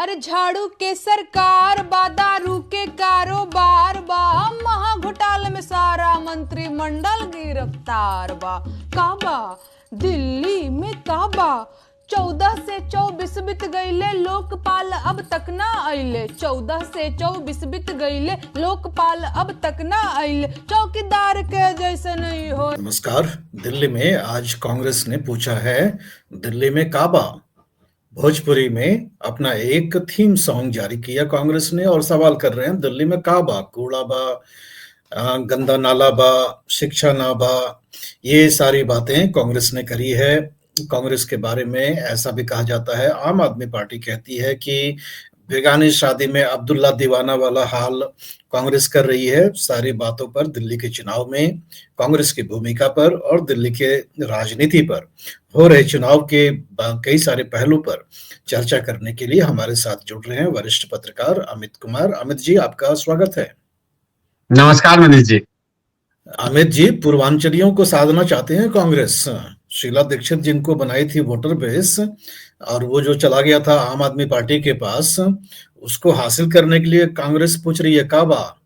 अरे झाड़ू के सरकार बा, दारू के कारोबार बा, महा घोटाले में सारा मंत्रिमंडल गिरफ्तार बा। काबा दिल्ली में काबा 14 से 24 बीत गईले, लोकपाल अब तक ना आइले। 14 से 24 बीत गईले, लोकपाल अब तक ना आइले। चौकीदार के जैसे नहीं हो। नमस्कार। दिल्ली में आज कांग्रेस ने पूछा है, दिल्ली में काबा। भोजपुरी में अपना एक थीम सॉन्ग जारी किया कांग्रेस ने और सवाल कर रहे हैं, दिल्ली में काबा, कूड़ा बा, गंदा नाला बा, शिक्षा ना बा। ये सारी बातें कांग्रेस ने करी है। कांग्रेस के बारे में ऐसा भी कहा जाता है, आम आदमी पार्टी कहती है कि बेगानी शादी में अब्दुल्ला दीवाना वाला हाल कांग्रेस कर रही है। सारी बातों पर, दिल्ली के चुनाव में कांग्रेस की भूमिका पर और दिल्ली के राजनीति पर, हो रहे चुनाव के कई सारे पहलू पर चर्चा करने के लिए हमारे साथ जुड़ रहे हैं वरिष्ठ पत्रकार अमित कुमार। अमित जी, आपका स्वागत है। नमस्कार मनीष जी। अमित जी, पूर्वांचलियों को साधना चाहते हैं कांग्रेस। शीला दीक्षित जिनको बनाई थी वोटर बेस, और वो जो चला गया था आम आदमी पार्टी के पास, उसको हासिल करने के लिए कांग्रेस पूछ रही है काबा।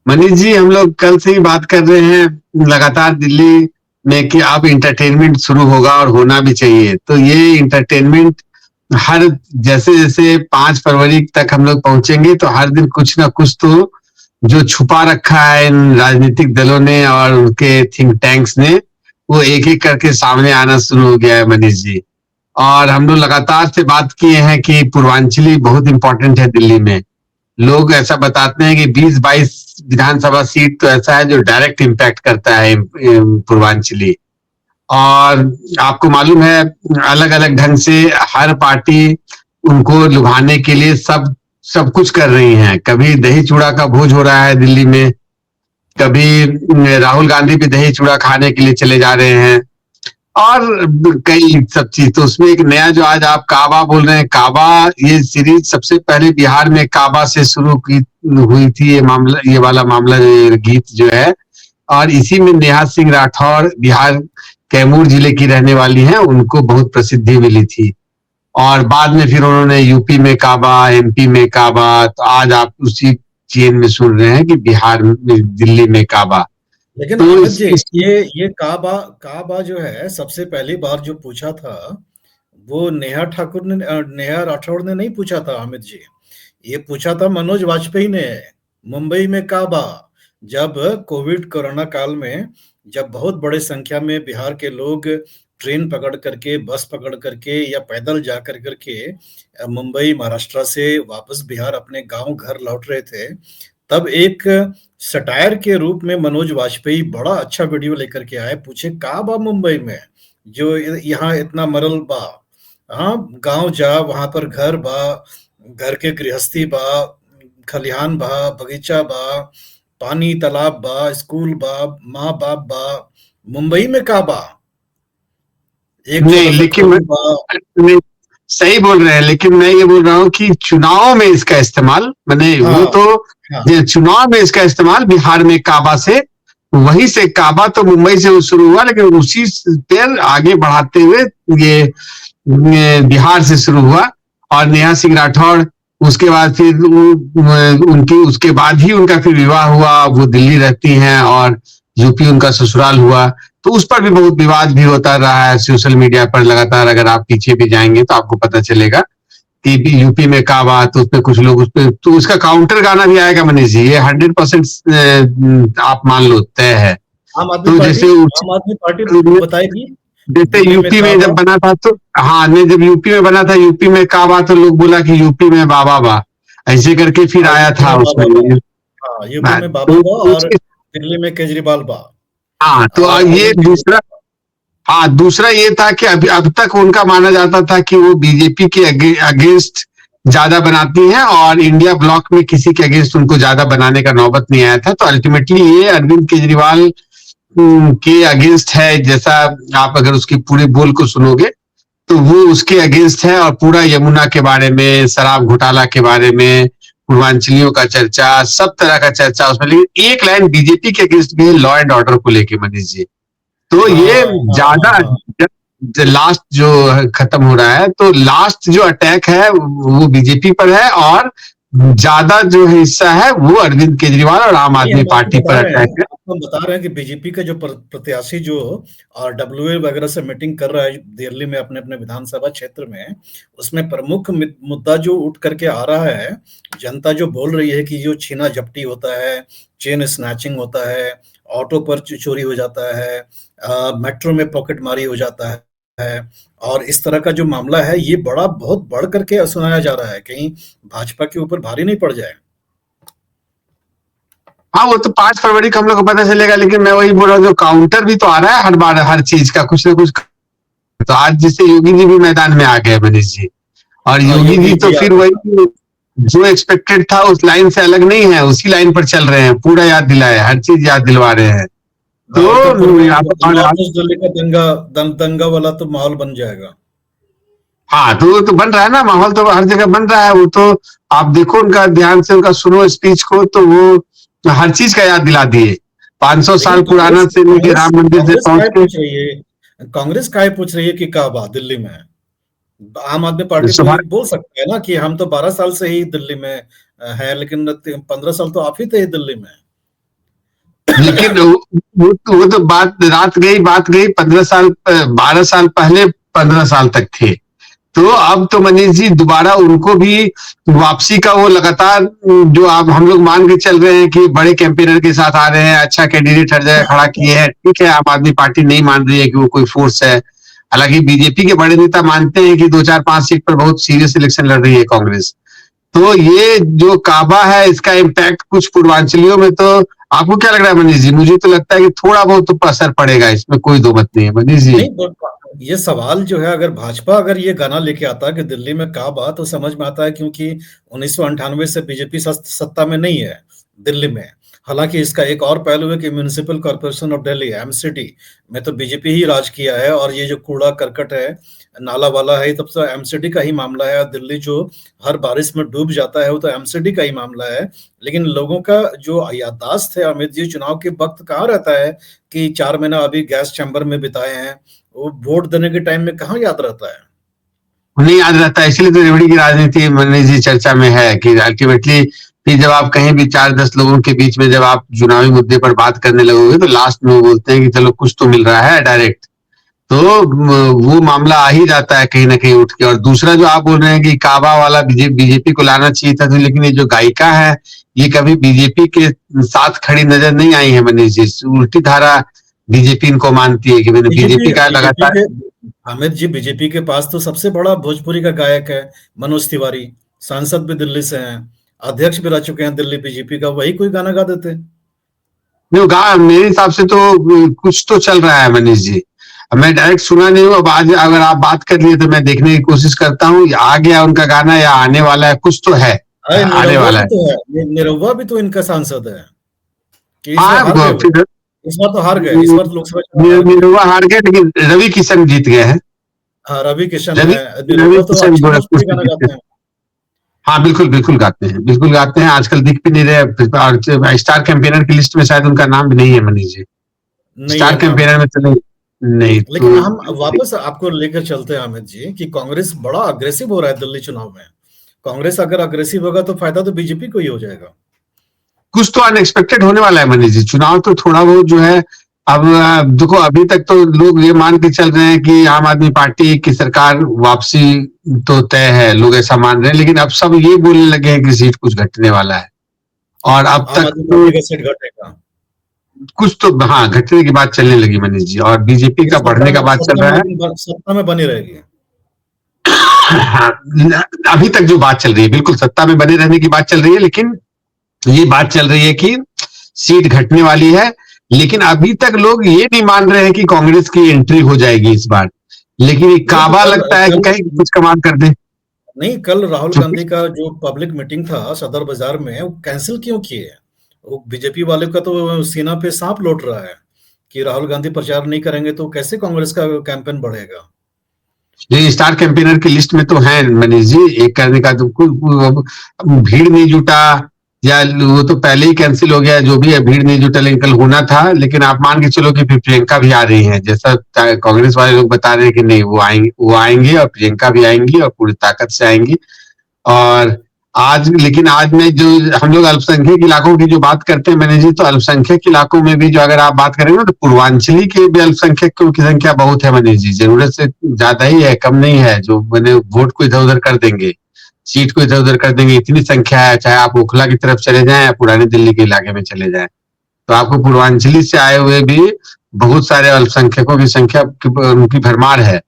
मनीष जी, हम लोग कल से ही बात कर रहे हैं लगातार दिल्ली में कि अब इंटरटेनमेंट शुरू होगा और होना भी चाहिए। तो ये इंटरटेनमेंट हर जैसे जैसे 5 फरवरी तक हम लोग पहुंचेंगे तो हर दिन कुछ ना कुछ तो जो छुपा रखा है इन राजनीतिक दलों ने और उनके थिंक टैंक्स ने, वो एक एक करके सामने आना शुरू हो गया है मनीष जी। और हम लोग लगातार से बात किए हैं कि पूर्वांचली बहुत इंपॉर्टेंट है दिल्ली में। लोग ऐसा बताते हैं कि 20-22 विधानसभा सीट तो ऐसा है जो डायरेक्ट इम्पैक्ट करता है पूर्वांचली। और आपको मालूम है, अलग अलग ढंग से हर पार्टी उनको लुभाने के लिए सब कुछ कर रही है। कभी दही चूड़ा का भोज हो रहा है दिल्ली में, कभी राहुल गांधी भी दही चूड़ा खाने के लिए चले जा रहे हैं, और कई सब चीज। तो उसमें एक नया जो आज आप काबा बोल रहे हैं, काबा ये सीरीज सबसे पहले बिहार में काबा से शुरू हुई थी। ये वाला मामला, ये गीत जो है, और इसी में नेहा सिंह राठौर बिहार कैमूर जिले की रहने वाली हैं, उनको बहुत प्रसिद्धि मिली थी। और बाद में फिर उन्होंने यूपी में काबा, एमपी में काबा, तो आज आप उसी चेन में सुन रहे हैं कि बिहार में, दिल्ली में काबा। लेकिन तो अमित जी, ये काबा जो है, सबसे पहली बार जो पूछा था वो नेहा राठौड़ ने नहीं पूछा था अमित जी। ये पूछा था मनोज वाजपेयी ने, मुंबई में काबा। जब कोविड कोरोना काल में जब बहुत बड़े संख्या में बिहार के लोग ट्रेन पकड़ करके, बस पकड़ करके या पैदल जा करके मुंबई महाराष्ट्र से वापस बिहार अपने गांव घर लौट रहे थे, तब एक सटायर के रूप में मनोज वाजपेयी बड़ा अच्छा वीडियो लेकर के आए। पूछे काबा मुंबई में जो यहाँ इतना मरल बा, हाँ गांव जा, वहां पर घर बा, घर के गृहस्थी बा, खलिहान बा, बगीचा बा, पानी तालाब बा, स्कूल बा, माँ बाप बा, मुंबई में काबा एक नहीं, लेकिन नहीं, सही बोल रहे हैं, लेकिन मैं ये बोल रहा हूँ कि चुनाव में इसका इस्तेमाल, मैंने वो तो चुनाव में इसका इस्तेमाल बिहार में काबा से, वहीं से काबा तो मुंबई से शुरू हुआ, लेकिन उसी पर आगे बढ़ाते हुए ये बिहार से शुरू हुआ। और नेहा सिंह राठौर, उसके बाद फिर उसके बाद ही उनका फिर विवाह हुआ। वो दिल्ली रहती हैं और यूपी उनका ससुराल हुआ। तो उस पर भी बहुत विवाद भी होता रहा है सोशल मीडिया पर लगातार। अगर आप पीछे भी जाएंगे तो आपको पता चलेगा कि यूपी में काबा, तो उसमें कुछ लोग तो उसका काउंटर गाना भी आएगा मनीष जी। ये 100% आप मान लो तय है। तो जैसे आम आदमी पार्टी बताएगी, जैसे यूपी में जब बना था तो, हाँ, नहीं, जब यूपी में बना था, यूपी में काबा, तो लोग बोला कि यूपी में बाबा बा, ऐसे करके फिर आया था उसमें। यूपी में बाबा बा और दिल्ली में केजरीवाल बा। हाँ, तो ये दूसरा ये था कि अब तक उनका माना जाता था कि वो बीजेपी के अगेंस्ट ज्यादा बनाती हैं और इंडिया ब्लॉक में किसी के अगेंस्ट उनको ज्यादा बनाने का नौबत नहीं आया था। तो अल्टीमेटली ये अरविंद केजरीवाल के अगेंस्ट है। जैसा आप अगर उसकी पूरे बोल को सुनोगे तो वो उसके अगेंस्ट है, और पूरा यमुना के बारे में, शराब घोटाला के बारे में, पूर्वांचलियों का चर्चा, सब तरह का चर्चा उसमें। लेकिन एक लाइन बीजेपी के अगेंस्ट भी है, लॉ एंड ऑर्डर को लेके मनीष जी। तो ये लास्ट जो खत्म हो रहा है, तो लास्ट जो अटैक है वो बीजेपी पर है, और ज्यादा जो हिस्सा है वो अरविंद केजरीवाल और आम नहीं, आदमी हम पार्टी आपको पर बता रहे अटैक हैं, है। आपको हम बता रहे हैं कि बीजेपी का जो प्रत्याशी जो और डब्ल्यूए वगैरह से मीटिंग कर रहा है दिल्ली में अपने अपने विधानसभा क्षेत्र में, उसमें प्रमुख मुद्दा जो उठ करके आ रहा है, जनता जो बोल रही है कि जो छीना झपटी होता है, चेन स्नैचिंग होता है, ऑटो पर चोरी हो जाता है, मेट्रो में पॉकेटमारी हो जाता है, और इस तरह का जो मामला है ये बड़ा बहुत बढ़ करके सुनाया जा रहा है, कहीं भाजपा के ऊपर भारी नहीं पड़ जाए। हाँ, वो तो 5 फरवरी को हम लोग को पता चलेगा, लेकिन मैं वही बोल रहा हूँ, जो काउंटर भी तो आ रहा है हर बार, हर चीज का कुछ ना कुछ। तो आज जैसे योगी जी भी मैदान में आ गए, मनीष जी, और हाँ, योगी योगी जी तो जी आ फिर गए। वही जो एक्सपेक्टेड था उस लाइन से अलग नहीं है, उसी लाइन पर चल रहे हैं, पूरा याद दिलाए, हर चीज याद दिलवा रहे हैं। हाँ, उत्तर तो में आप नॉर्थ ईस्ट दिल्ली का दंगा वाला तो माहौल बन जाएगा। हाँ, तो वो तो बन रहा है ना, माहौल तो हर जगह बन रहा है। वो तो आप देखो उनका ध्यान से, उनका सुनो स्पीच को, तो वो हर चीज का याद दिला दिए। 500 लेकिन साल पुराना से लेके राम मंदिर से कांग्रेस पहुंच काय के पूछ रही है, कांग्रेस काय पूछ रही है कि काबा दिल्ली में है? आम आदमी पार्टी सुबह। बोल सकते है ना कि हम तो 12 साल से ही दिल्ली में है, लेकिन 15 साल तो आप ही थे दिल्ली में। लेकिन वो तो बात गई 15 साल, 12 साल पहले, 15 साल तक थे। तो अब तो मनीष जी दोबारा उनको भी वापसी का वो लगातार, जो आप हम लोग मान के चल रहे हैं कि बड़े कैंपेनर के साथ आ रहे हैं, अच्छा कैंडिडेट हर जगह खड़ा किए हैं, ठीक है, आम आदमी पार्टी नहीं मान रही है कि वो कोई फोर्स है। हालांकि बीजेपी के बड़े नेता मानते हैं कि 2, 4, 5 सीट पर बहुत सीरियस इलेक्शन लड़ रही है कांग्रेस। तो ये जो काबा है, इसका इम्पैक्ट कुछ पूर्वांचलियों में, तो आपको क्या लग रहा है मनीष जी? मुझे तो लगता है कि थोड़ा बहुत तो असर पड़ेगा, इसमें कोई दो मत नहीं है मनीष जी। नहीं, ये सवाल जो है, अगर भाजपा अगर ये गाना लेके आता है कि दिल्ली में काबा, तो समझ में आता है, क्योंकि 1998 से बीजेपी सत्ता में नहीं है दिल्ली में। हालांकि इसका एक और पहलू है कि municipal corporation of Delhi MCD में तो बीजेपी ही राज किया है, और ये जो कूड़ा करकट है, नाला वाला है, तब तो एमसीडी का ही मामला है। दिल्ली जो हर बारिश में डूब जाता है वो तो एमसीडी का ही मामला है। लेकिन लोगों का जो याददाश्त है अमित जी, चुनाव के वक्त कहाँ रहता है कि 4 महीना अभी गैस चैम्बर में बिताए हैं, वो वोट देने के टाइम में कहाँ याद रहता है। नहीं याद रहता है, इसलिए तो रेवड़ी की राजनीति मनीष जी चर्चा में है कि अल्टीमेटली फिर जब आप कहीं भी 4-10 लोगों के बीच में जब आप चुनावी मुद्दे पर बात करने लगोगे, तो लास्ट में वो बोलते हैं कि चलो कुछ तो मिल रहा है डायरेक्ट। तो वो मामला आ ही जाता है कहीं ना कहीं उठ के। और दूसरा जो आप बोल रहे हैं कि काबा वाला बीजेपी को लाना चाहिए था, तो लेकिन ये जो गायिका है, ये कभी बीजेपी के साथ खड़ी नजर नहीं आई है मनीष जी। उल्टी धारा बीजेपी इनको मानती है कि मैंने बीजेपी बीजेपी का बीजेपी लगातार। के अमित जी, बीजेपी के पास तो सबसे बड़ा भोजपुरी का गायक है मनोज तिवारी, सांसद भी दिल्ली से हैं, अध्यक्ष भी रह चुके हैं दिल्ली बीजेपी का, वही कोई गाना गा देते। नहीं, गा मेरे हिसाब से तो कुछ तो चल रहा है मनीष जी। अब मैं डायरेक्ट सुना नहीं हूँ, अब आज अगर आप बात कर लिए तो मैं देखने की कोशिश करता हूँ, आ गया उनका गाना या आने वाला है, कुछ तो है, अरे आने निरहुआ वाला भी है। तो है, निरहुआ भी तो इनका सांसद है कि इस बार हाँ, हार गए वो। फिर इस बार तो हार गए, इस बार तो लोकसभा चुनाव हार गए। निरहुआ हार गए, लेकिन रवि किशन जीत गए हैं। हाँ, रवि किशन रवि है, रवि निरहुआ तो किशन अच्छा गोरखपुर भोजपुरी से गाना जीते गाते हैं। हैं। हाँ, बिल्कुल बिल्कुल गाते हैं, बिल्कुल गाते हैं, आजकल दिख भी नहीं रहे, और स्टार कैंपेनर की लिस्ट में शायद उनका नाम भी नहीं है मनीष जी। नहीं स्टार है नाम। कैंपेनर में तो नहीं। नहीं लेकिन हम तो वापस आपको लेकर चलते हैं अमित जी कि कांग्रेस बड़ा अग्रेसिव हो रहा है दिल्ली चुनाव में। कांग्रेस अगर अग्रेसिव होगा तो फायदा तो बीजेपी को ही हो जाएगा। कुछ तो अनएक्सपेक्टेड होने वाला है मनीष जी। चुनाव तो थोड़ा बहुत जो है, अब देखो अभी तक तो लोग ये मान के चल रहे हैं कि आम आदमी पार्टी की सरकार वापसी तो तय है, लोग ऐसा मान रहे हैं, लेकिन अब सब ये बोलने लगे हैं कि सीट कुछ घटने वाला है। और अब आम तक आदमी तो पार्टी का सीट घटेगा। कुछ तो, हाँ, घटने की बात चलने लगी मनीष जी, और बीजेपी लेकिन का बढ़ने का बात चल सत्ता में रहा है। लेकिन सत्ता में बनी रहेगी। हाँ, अभी तक जो बात चल रही है, बिल्कुल सत्ता में बने रहने की बात चल रही है, लेकिन ये बात चल रही है कि सीट घटने वाली है। लेकिन अभी तक लोग ये नहीं मान रहे हैं कि कांग्रेस की एंट्री हो जाएगी इस बार, लेकिन ये नहीं तो काबा कल लगता है कि कल कहीं कुछ कमाल कर दे। नहीं, कल राहुल चूंकि गांधी का जो पब्लिक मीटिंग था सदर बाजार में, वो कैंसिल क्यों किए? वो बीजेपी वाले का तो सीना पे सांप लौट रहा है कि राहुल गांधी प्रचार नहीं करेंगे तो कैसे कांग्रेस का कैंपेन बढ़ेगा। ये स्टार कैंपेनर की लिस्ट में तो है मनीष जी, एक करने का तो भीड़ नहीं जुटा, या वो तो पहले ही कैंसिल हो गया, जो भी है भीड़ नहीं जुटल कल होना था, लेकिन आप मान के चलो कि फिर प्रियंका भी आ रही है, जैसा कांग्रेस वाले लोग बता रहे हैं कि नहीं वो आएंगी और प्रियंका भी आएंगी और पूरी ताकत से आएंगी। और लेकिन आज में जो हम लोग अल्पसंख्यक इलाकों की जो बात करते हैं मैंने जी, तो अल्पसंख्यक इलाकों में भी जो अगर आप बात करेंगे ना, तो पूर्वांचली के भी अल्पसंख्यकों की संख्या बहुत है मनीष जी, जरूरत से ज्यादा ही है, कम नहीं है, जो मैंने वोट को इधर उधर कर देंगे, सीट को इधर उधर कर देंगे, इतनी संख्या है। चाहे आप ओखला की तरफ चले जाएं या पुरानी दिल्ली के इलाके में चले जाएं, तो आपको पूर्वांचली से आए हुए भी बहुत सारे अल्पसंख्यकों की संख्या उनकी भरमार है।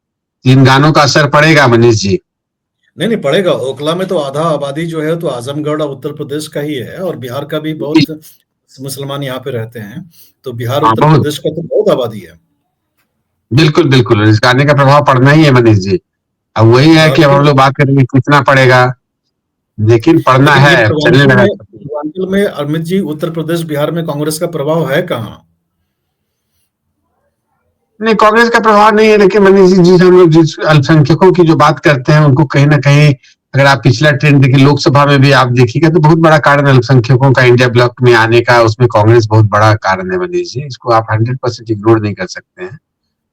इन गानों का असर पड़ेगा मनीष जी? नहीं पड़ेगा। ओखला में तो आधा आबादी जो है तो आजमगढ़ और उत्तर प्रदेश का ही है, और बिहार का भी बहुत मुसलमान यहाँ पे रहते हैं, तो बिहार उत्तर प्रदेश का तो बहुत आबादी है। बिल्कुल बिल्कुल, इस गाने का प्रभाव पड़ना ही है मनीष जी। अब वही है कि अब हम लोग बात करेंगे कितना पड़ेगा, लेकिन पड़ना है, चलने लगा। पूर्वांचल में अमित जी, उत्तर प्रदेश बिहार में कांग्रेस का प्रभाव है कहाँ? नहीं, कांग्रेस का प्रभाव नहीं है, लेकिन मनीष जी हम लोग जिस अल्पसंख्यकों की जो बात करते हैं उनको कहीं ना कहीं, अगर आप पिछला ट्रेंड देखिए, लोकसभा में भी आप देखिएगा तो बहुत बड़ा कारण अल्पसंख्यकों का इंडिया ब्लॉक में आने का, उसमें कांग्रेस बहुत बड़ा कारण है मनीष जी, इसको आप 100% इग्नोर नहीं कर सकते हैं।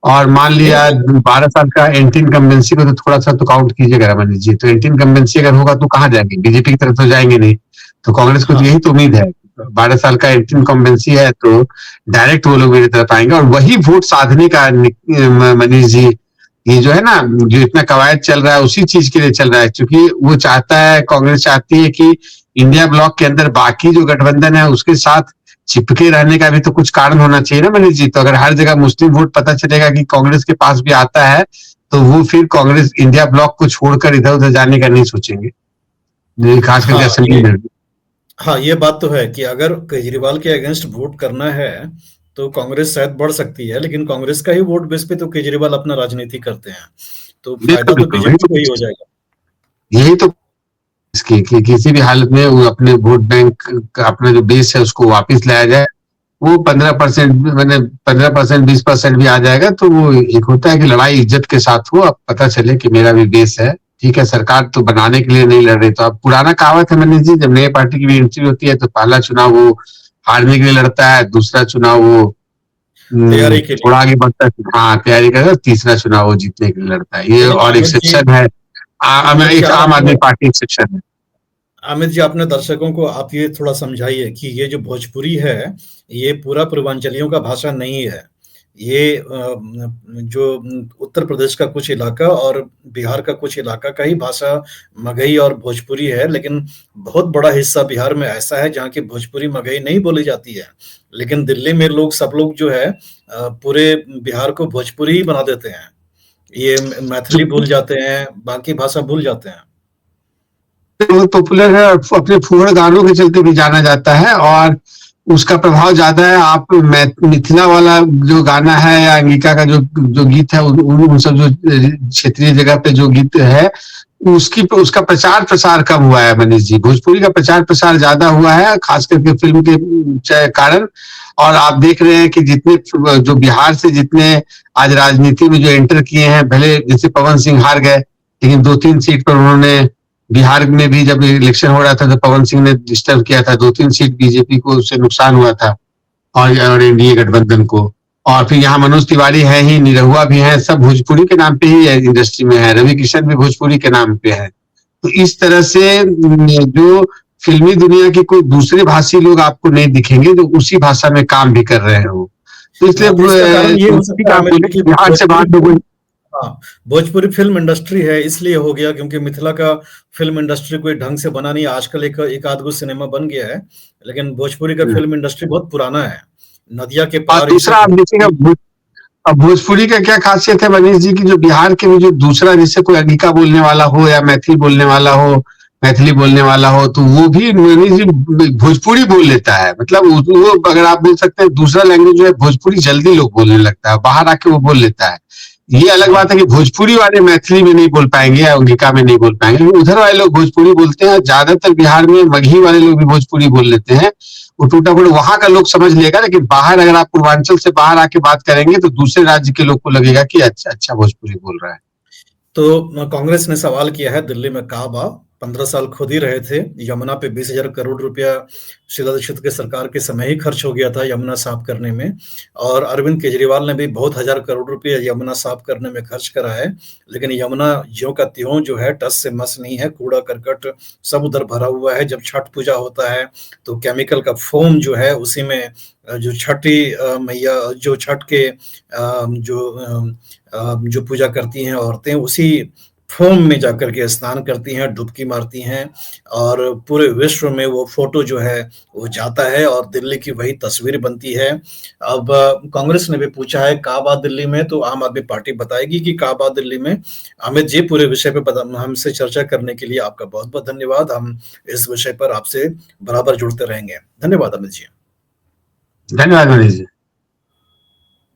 और मान लिया 12 साल का एंटी इनकम्बेंसी को तो थोड़ा सा तो काउंट कीजिएगा मनीष जी, तो एंटी इनकम्बेंसी अगर होगा तो कहाँ जाएंगे, बीजेपी की तरफ तो जाएंगे नहीं, तो कांग्रेस को यही तो उम्मीद है, 12 साल का एंटी इनकम्बेंसी है तो डायरेक्ट वो लोग मेरी तरफ आएंगे, और वही वोट साधने का मनीष जी, ये जो है ना, जो इतना कवायद चल रहा है उसी चीज के लिए चल रहा है, क्योंकि वो चाहता है, कांग्रेस चाहती है कि इंडिया ब्लॉक के अंदर बाकी जो गठबंधन है उसके साथ चिपके रहने का भी तो कुछ कारण होना चाहिए ना मनीष जी। तो अगर हर जगह मुस्लिम वोट पता चलेगा कि कांग्रेस के पास भी आता है, तो वो फिर कांग्रेस इंडिया ब्लॉक को छोड़कर इधर उधर जाने का नहीं सोचेंगे, खास करके असेंबली में। हाँ, ये बात तो है कि अगर केजरीवाल के अगेंस्ट वोट करना है तो कांग्रेस शायद बढ़ सकती है, लेकिन कांग्रेस का ही वोट बेस पे तो केजरीवाल अपना राजनीति करते हैं, तो फायदा तो बीजेपी को ही हो जाएगा। यही तो कि किसी भी हालत में वो अपने वोट बैंक, अपना जो बेस है उसको वापस लाया जाए, वो 15% मैंने 15% 20% भी आ जाएगा, तो वो एक होता है कि लड़ाई इज्जत के साथ हो, अब पता चले कि मेरा भी बेस है, ठीक है, सरकार तो बनाने के लिए नहीं लड़ रही। तो अब पुराना कहावत है मनीष जी, जब नए पार्टी की भी एंट्री होती है तो पहला चुनाव वो हारने के लिए लड़ता है, दूसरा चुनाव वो थोड़ा आगे बढ़ता है, हाँ तैयारी करता है, तीसरा चुनाव वो जीतने के लिए लड़ता है। ये और एक्सेप्शन है, एक आम आदमी पार्टी एक्सेप्शन है। अमित जी, अपने दर्शकों को आप ये थोड़ा समझाइए कि ये जो भोजपुरी है ये पूरा पूर्वांचलियों का भाषा नहीं है, ये जो उत्तर प्रदेश का कुछ इलाका और बिहार का कुछ इलाका का ही भाषा मगही और भोजपुरी है, लेकिन बहुत बड़ा हिस्सा बिहार में ऐसा है जहाँ की भोजपुरी मगही नहीं बोली जाती है, लेकिन दिल्ली में सब लोग जो है पूरे बिहार को भोजपुरी ही बना देते हैं, ये मैथिली भूल जाते हैं, बाकी भाषा भूल जाते हैं। बहुत पॉपुलर है और अपने फूहड़ गानों के चलते भी जाना जाता है, और उसका प्रभाव ज्यादा है। आप मिथिला वाला जो गाना है या अंगिका का जो गीत है, उन सब जो क्षेत्रीय जगह पे जो गीत है उसका प्रचार प्रसार कम हुआ है मनीष जी। भोजपुरी का प्रचार प्रसार ज्यादा हुआ है, खास करके फिल्म के कारण। और आप देख रहे हैं कि जितने जो बिहार से जितने आज राजनीति में जो एंटर किए हैं, भले जैसे पवन सिंह हार गए, लेकिन 2-3 सीट पर उन्होंने, बिहार में भी जब इलेक्शन हो रहा था तो पवन सिंह ने डिस्टर्ब किया था, 2-3 सीट बीजेपी को उससे नुकसान हुआ था और एनडीए गठबंधन को। और फिर यहाँ मनोज तिवारी है ही, निरहुआ भी है, सब भोजपुरी के नाम पे ही है, इंडस्ट्री में है, रवि किशन भी भोजपुरी के नाम पे है। तो इस तरह से जो फिल्मी दुनिया के कोई दूसरे भाषी लोग आपको नहीं दिखेंगे जो उसी भाषा में काम भी कर रहे हो, तो इसलिए बिहार से बाहर लोग, हाँ, भोजपुरी फिल्म इंडस्ट्री है इसलिए हो गया, क्योंकि मिथिला का फिल्म इंडस्ट्री कोई ढंग से बना नहीं। आजकल एक आध गो सिनेमा बन गया है, लेकिन भोजपुरी का फिल्म इंडस्ट्री बहुत पुराना है, नदिया के पार। दूसरा आप देखिएगा, अब भोजपुरी का क्या खासियत है मनीष जी की, जो बिहार के भी जो दूसरा, जैसे कोई अंगिका बोलने वाला हो या मैथिली बोलने वाला हो, मैथिली बोलने वाला हो, तो वो भी मनीष जी भोजपुरी बोल लेता है। मतलब वो अगर आप बोल सकते हैं दूसरा लैंग्वेज जो है भोजपुरी जल्दी लोग बोलने लगता है, बाहर आके वो बोल लेता है। ये अलग बात है कि भोजपुरी वाले मैथिली में नहीं बोल पाएंगे या अंगिका में नहीं बोल पाएंगे, उधर वाले लोग भोजपुरी बोलते हैं। ज्यादातर बिहार में मगही वाले लोग भी भोजपुरी बोल लेते हैं, वो टूटा फूटा वहां का लोग समझ लेगा, लेकिन बाहर अगर आप पूर्वांचल से बाहर आके बात करेंगे तो दूसरे राज्य के लोग को लगेगा कि अच्छा भोजपुरी बोल रहा है। तो कांग्रेस ने सवाल किया है दिल्ली में काबा 15 साल खुद ही रहे थे। यमुना पे 20,000 करोड़ रुपया शीला दीक्षित के सरकार के समय ही खर्च हो गया था यमुना साफ करने में, और अरविंद केजरीवाल ने भी बहुत हजार करोड़ रुपया यमुना साफ करने में खर्च करा है। लेकिन यमुना ज्यों का त्यों जो है, टस से मस नहीं है, कूड़ा करकट सब उधर भरा हुआ है। जब छठ पूजा होता है तो केमिकल का फोम जो है उसी में जो छठी मैया, जो छठ के जो पूजा करती हैं औरतें, उसी फोम में जाकर के स्नान करती हैं, डुबकी मारती हैं, और पूरे विश्व में वो फोटो जो है वो जाता है और दिल्ली की वही तस्वीर बनती है। अब कांग्रेस ने भी पूछा है काबा दिल्ली में, तो आम आदमी पार्टी बताएगी कि काबा दिल्ली में। अमित जी, पूरे विषय पे हमसे चर्चा करने के लिए आपका बहुत बहुत धन्यवाद। हम इस विषय पर आपसे बराबर जुड़ते रहेंगे। धन्यवाद अमित जी। धन्यवाद मनीष जी।